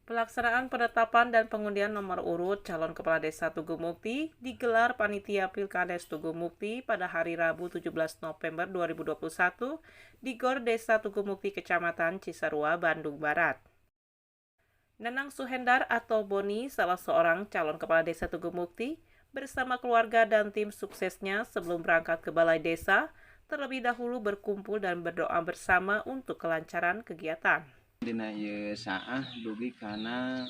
Pelaksanaan penetapan dan pengundian nomor urut calon kepala desa Tugu Mukti digelar Panitia Pilkades Tugu Mukti pada hari Rabu 17 November 2021 di Gor Desa Tugu Mukti, Kecamatan Cisarua, Bandung Barat. Nenang Suhendar atau Boni, salah seorang calon kepala desa Tugu Mukti, bersama keluarga dan tim suksesnya sebelum berangkat ke Balai Desa, terlebih dahulu berkumpul dan berdoa bersama untuk kelancaran kegiatan. Dina ieu saah dugi karena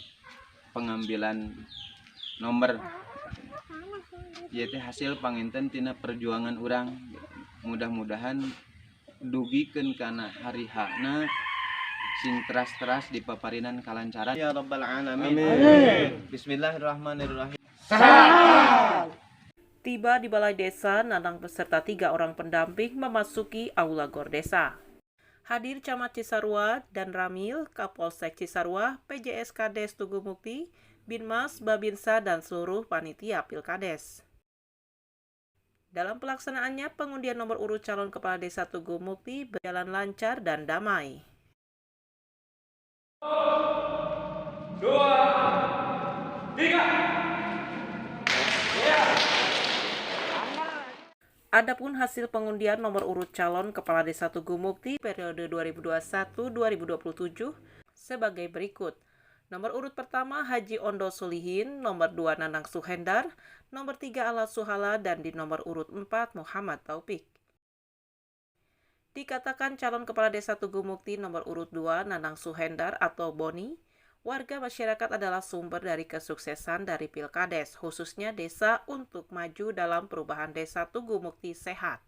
pengambilan nomor ieu teh hasil panginten tina perjuangan urang. Mudah-mudahan dugikeun kana hari hakna sing teras-teras dipaparinan kalancaran ya rabbal alamin. Amin. Bismillahirrahmanirrahim. Tiba di Balai Desa, Nanang beserta 3 orang pendamping memasuki Aula Gor Desa. Hadir Camat Cisarua dan Ramil, Kapolsek Cisarua, PJS Kades Tugu Mukti, Binmas, Babinsa, dan seluruh panitia Pilkades. Dalam pelaksanaannya, pengundian nomor urut calon kepala desa Tugu Mukti berjalan lancar dan damai. 2, 3. Adapun hasil pengundian nomor urut calon kepala desa Tugu Mukti periode 2021-2027 sebagai berikut. Nomor urut pertama Haji Ondo Solihin, nomor 2 Nanang Suhendar, nomor 3 Ala Suhala, dan di nomor urut 4 Muhammad Taufik. Dikatakan calon kepala desa Tugu Mukti nomor urut 2 Nanang Suhendar atau Boni, warga masyarakat adalah sumber dari kesuksesan dari Pilkades, khususnya desa untuk maju dalam perubahan desa Tugu Mukti sehat.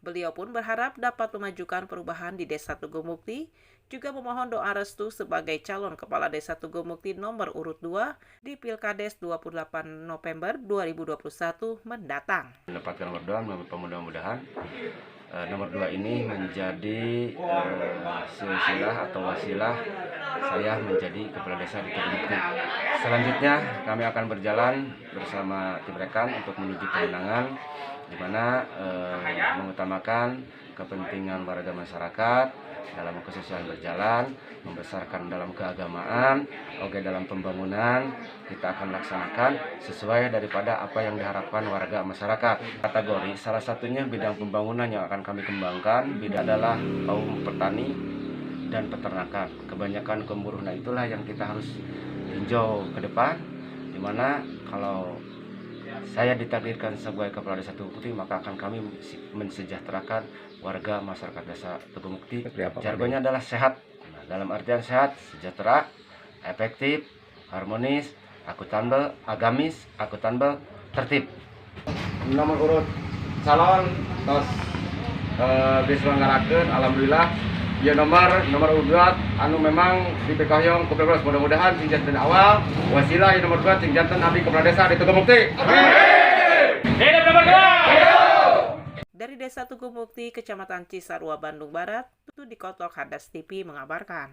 Beliau pun berharap dapat memajukan perubahan di desa Tugu Mukti, juga memohon doa restu sebagai calon kepala desa Tugu Mukti nomor urut 2 di Pilkades 28 November 2021 mendatang. Mendapatkan nomor 2, mudah-mudahan nomor 2 ini menjadi silsilah atau wasilah saya menjadi kepala desa di Tugu Mukti. Selanjutnya kami akan berjalan bersama tim rekan untuk menuju kemenangan, di mana mengutamakan kepentingan warga masyarakat dalam kesuksesan berjalan, membesarkan dalam keagamaan, oke dalam pembangunan kita akan laksanakan sesuai daripada apa yang diharapkan warga masyarakat. Kategori salah satunya bidang pembangunan yang akan kami kembangkan, bidang adalah kaum petani dan peternakan. Kebanyakan gemuruh, nah itulah yang kita harus tinjau ke depan, dimana kalau saya ditakdirkan sebagai kepala desa Tugu Mukti, maka akan kami mensejahterakan warga masyarakat desa Tugu Mukti. Jargonnya adalah sehat, nah, dalam artian sehat, sejahtera, efektif, harmonis, akuntabel, agamis, akuntabel, tertib. Nomor urut calon tos diselenggarakeun, alhamdulillah. Ya nomor urut 2 anu memang dipikahyong ku Pilpres, mudah-mudahan sing janten awal wasilah nomor 2 sing janten abdi kepala desa di Tugu Mukti. Amin. Hidup nomor 2. Dari Desa Tugu Mukti, Kecamatan Cisarua, Bandung Barat, itu Dikotok Hadas TV mengabarkan.